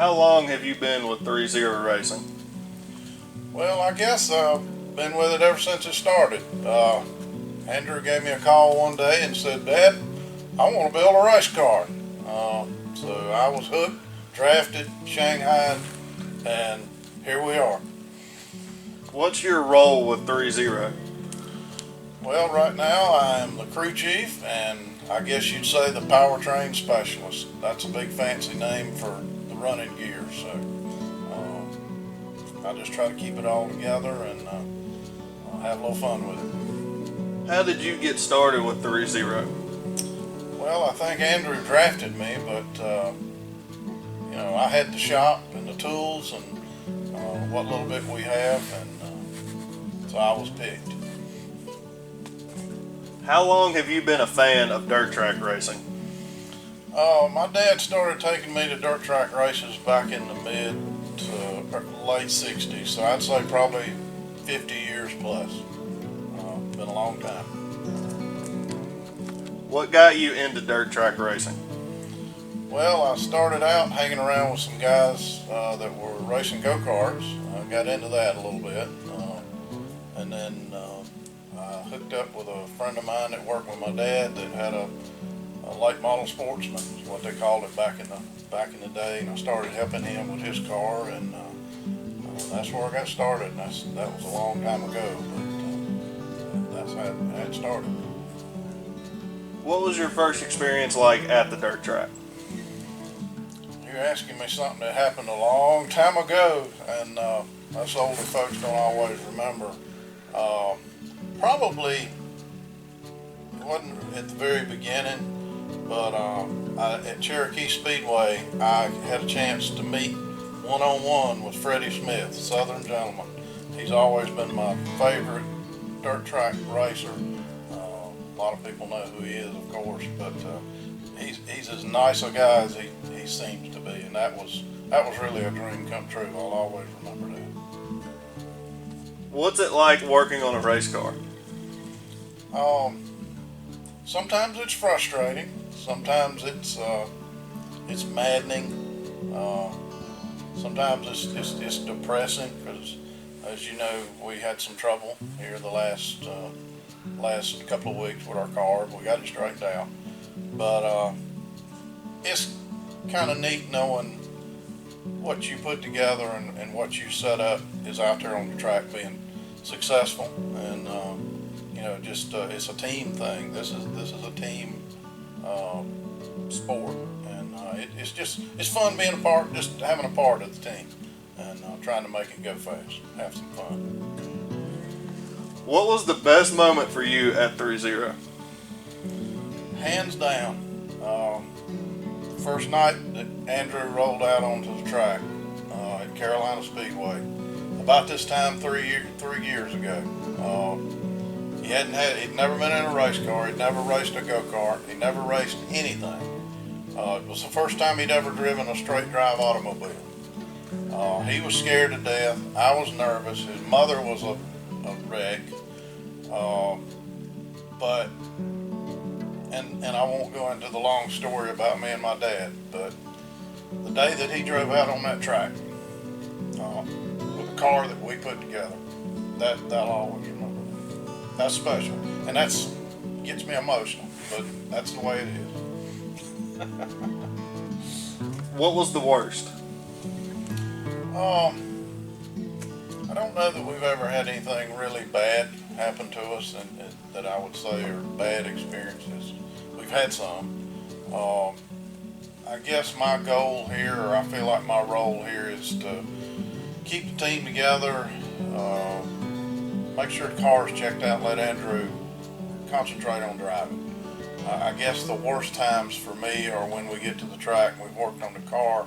How long have you been with ThreeZero Racing? Well, I guess I've been with it ever since it started. Andrew gave me a call one day and said, "Dad, I want to build a race car." So I was hooked, drafted, shanghaied, and here we are. What's your role with ThreeZero? Well, right now I am the crew chief, and I guess you'd say the powertrain specialist. That's a big fancy name for the running gear. So I just try to keep it all together and have a little fun with it. How did you get started with ThreeZero? Well, I think Andrew drafted me, but I had the shop and the tools and what little bit we have, and so I was picked. How long have you been a fan of dirt track racing? My dad started taking me to dirt track races back in the mid to late 60s, so I'd say probably 50 years plus. Been a long time. What got you into dirt track racing? Well, I started out hanging around with some guys that were racing go-karts. I got into that a little bit, and then I hooked up with a friend of mine that worked with my dad that had a late model sportsman, is what they called it back in the day, and I started helping him with his car, and that's where I got started. And that was a long time ago, but that's how it started. What was your first experience like at the dirt track? You're asking me something that happened a long time ago, and us older folks don't always remember. Probably it wasn't at the very beginning, but at Cherokee Speedway, I had a chance to meet one-on-one with Freddie Smith, Southern gentleman. He's always been my favorite dirt track racer. A lot of people know who he is, of course, but he's as nice a guy as he seems to be, and that was really a dream come true. I'll always remember that. What's it like working on a race car? Sometimes it's frustrating. Sometimes it's maddening. Sometimes it's depressing because, as you know, we had some trouble here the last couple of weeks with our car. We got it straightened out, but it's kind of neat knowing what you put together and what you set up is out there on the track being successful, and it's a team thing. This is a team sport, and it's fun being a part, just having a part of the team, and trying to make it go fast, have some fun. What was the best moment for you at ThreeZero? Hands down, the first night that Andrew rolled out onto the track at Carolina Speedway, about this time 3 years ago. He'd never been in a race car. He'd never raced a go-kart. He never raced anything. It was the first time he'd ever driven a straight drive automobile. He was scared to death. I was nervous. His mother was a wreck. And I won't go into the long story about me and my dad, but the day that he drove out on that track with the car that we put together, that'll always remember. That's special, and gets me emotional, but that's the way it is. What was the worst? I don't know that we've ever had anything really bad happen to us, and that I would say are bad experiences. We've had some. I guess my goal here, or I feel like my role here, is to keep the team together, make sure the car's checked out, let Andrew concentrate on driving. I guess the worst times for me are when we get to the track and we've worked on the car,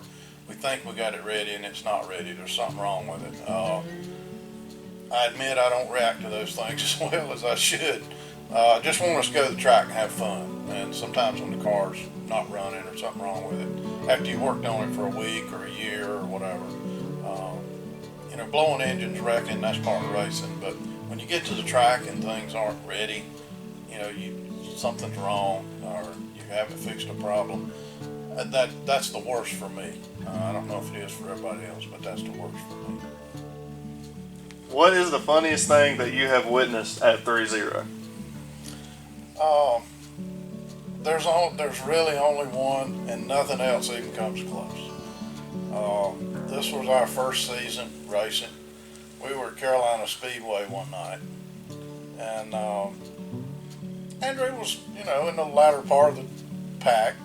we think we got it ready and it's not ready. There's something wrong with it. I admit I don't react to those things as well as I should. I just want us to go to the track and have fun. And sometimes when the car's not running or something wrong with it, after you've worked on it for a week or a year or whatever, blowing engines, wrecking, that's part of racing. But when you get to the track and things aren't ready, something's wrong or you haven't fixed a problem, that's the worst for me. I don't know if it is for everybody else, but that's the worst for me. What is the funniest thing that you have witnessed at 3-0? Uh, there's really only one, and nothing else even comes close. This was our first season racing. We were at Carolina Speedway one night, and Andrew was, in the latter part of the pack.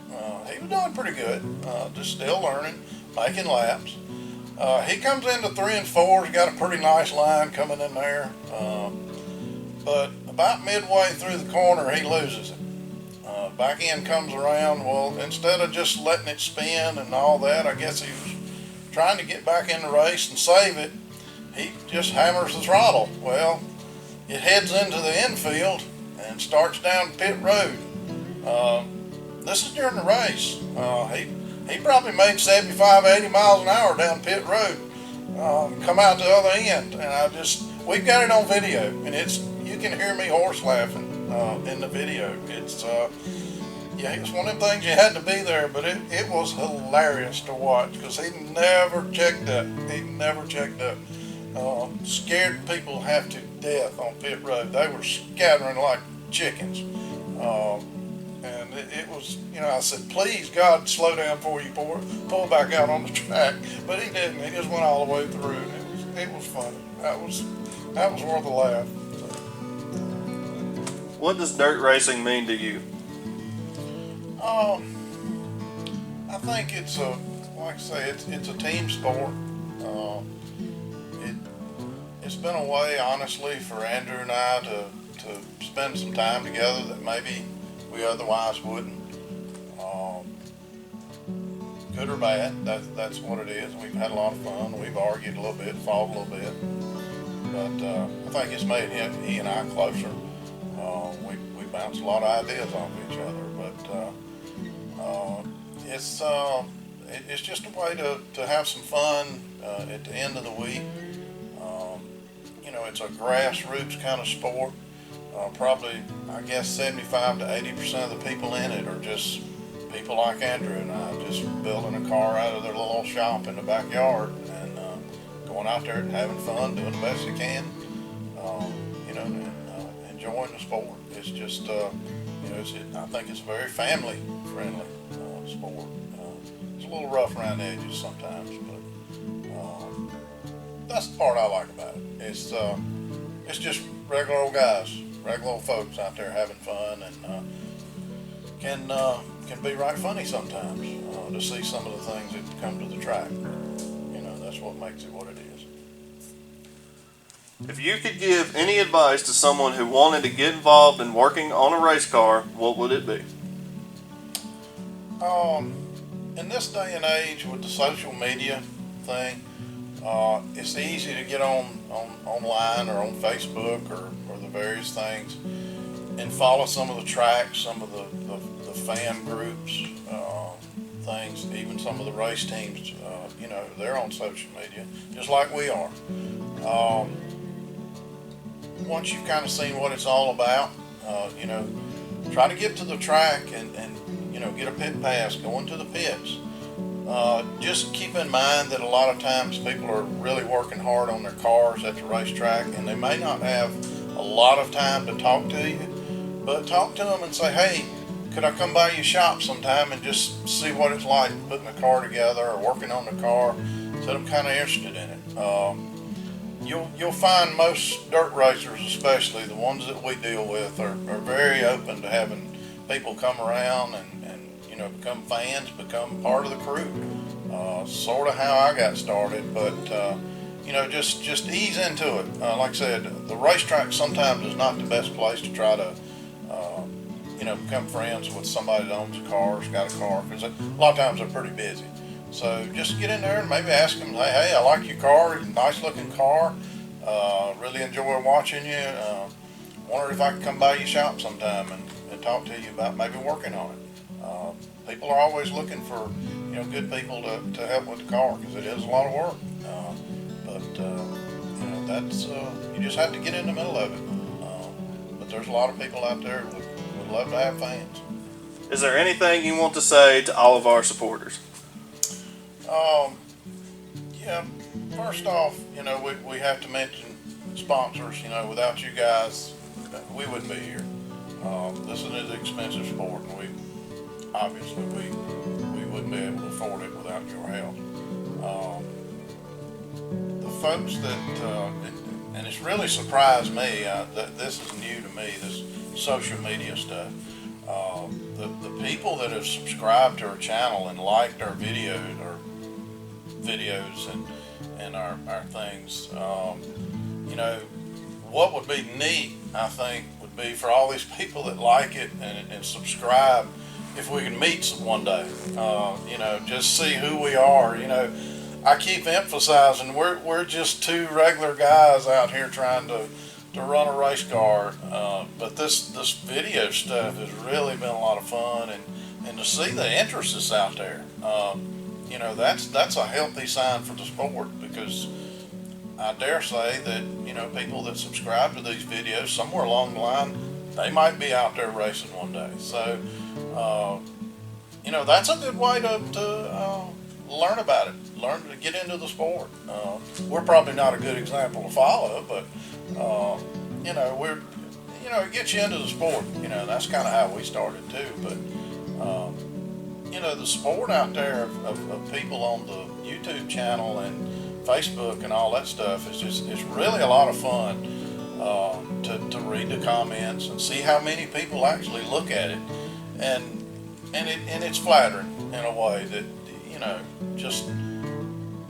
He was doing pretty good, just still learning, making laps. He comes into 3 and 4. He's got a pretty nice line coming in there, but about midway through the corner, he loses it. Back end comes around. Well, instead of just letting it spin and all that, I guess he was trying to get back in the race and save it. He just hammers the throttle. Well, it heads into the infield and starts down pit road. This is during the race. He probably made 75, 80 miles an hour down pit road. Come out the other end, and we've got it on video, and you can hear me horse laughing in the video. It was one of them things you had to be there, but it was hilarious to watch because he never checked up. Scared people half to death on pit road. They were scattering like chickens. And it was, I said, please, God, slow down before you pull back out on the track. But he didn't. He just went all the way through. It was funny. That was worth a laugh. What does dirt racing mean to you? I think it's like I say, it's a team sport. It's been a way, honestly, for Andrew and I to spend some time together that maybe we otherwise wouldn't. Good or bad, that's what it is. We've had a lot of fun. We've argued a little bit, fought a little bit, but I think it's made he and I closer. We bounce a lot of ideas off each other, but it's just a way to have some fun at the end of the week. It's a grassroots kind of sport. Probably, I guess, 75 to 80% of the people in it are just people like Andrew and I, just building a car out of their little shop in the backyard and going out there and having fun, doing the best you can, and enjoying the sport. It's just, I think it's a very family-friendly sport. It's a little rough around the edges sometimes, but that's the part I like about it. It's just regular old guys, regular old folks out there having fun, and can be right funny sometimes to see some of the things that come to the track. That's what makes it what it is. If you could give any advice to someone who wanted to get involved in working on a race car, what would it be? In this day and age with the social media thing, it's easy to get online or on Facebook or the various things and follow some of the tracks, some of the fan groups, things, even some of the race teams. They're on social media just like we are. Once you've kind of seen what it's all about, try to get to the track and get a pit pass, go into the pits. Just keep in mind that a lot of times people are really working hard on their cars at the racetrack, and they may not have a lot of time to talk to you, but talk to them and say, hey, could I come by your shop sometime and just see what it's like putting a car together or working on the car, so I'm kind of interested in it. You'll find most dirt racers, especially the ones that we deal with, are very open to having people come around and become fans, become part of the crew. Sort of how I got started, but just ease into it. Like I said, the racetrack sometimes is not the best place to try to become friends with somebody that owns a car or has got a car, because a lot of times they're pretty busy. So just get in there and maybe ask them, hey, I like your car, nice looking car, really enjoy watching you. Wonder if I could come by your shop sometime and talk to you about maybe working on it. People are always looking for good people to help with the car, because it is a lot of work. That's you just have to get in the middle of it. But there's a lot of people out there who would love to have fans. Is there anything you want to say to all of our supporters? Um, yeah, first off, we have to mention sponsors. Without you guys, we wouldn't be here. This is an expensive sport, and we wouldn't be able to afford it without your help. The folks and it's really surprised me that this is new to me, this social media stuff. The people that have subscribed to our channel and liked our videos and our things, what would be neat, I think, would be for all these people that like it and subscribe, if we can meet one day, just see who we are. I keep emphasizing we're just two regular guys out here trying to run a race car, but this video stuff has really been a lot of fun, and to see the interest that's out there, that's a healthy sign for the sport, because I dare say that people that subscribe to these videos, somewhere along the line, they might be out there racing one day. So that's a good way to learn about it, learn to get into the sport. We're probably not a good example to follow, but it gets you into the sport. That's kind of how we started too. But the sport out there of people on the YouTube channel and Facebook and all that stuff it's really a lot of fun to read the comments and see how many people actually look at it, and it's flattering in a way that just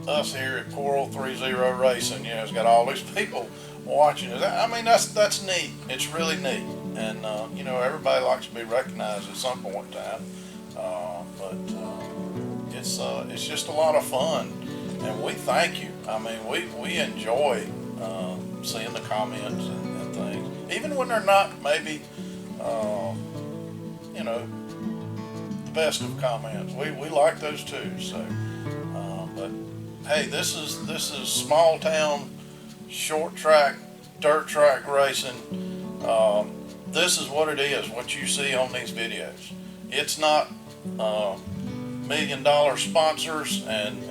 us here at poor old ThreeZero Racing, has got all these people watching it. I mean, that's neat. It's really neat, and everybody likes to be recognized at some point in time. But it's just a lot of fun, and we thank you. I mean, we enjoy seeing the comments and things, even when they're not maybe the best of comments. We like those too. So, but hey, this is small town, short track, dirt track racing. This is what it is. What you see on these videos. It's not $1 million sponsors and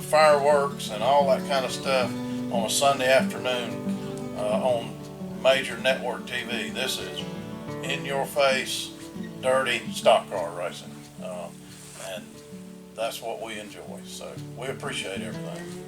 fireworks and all that kind of stuff on a Sunday afternoon on major network TV. This is in your face, dirty stock car racing, and that's what we enjoy. So we appreciate everything.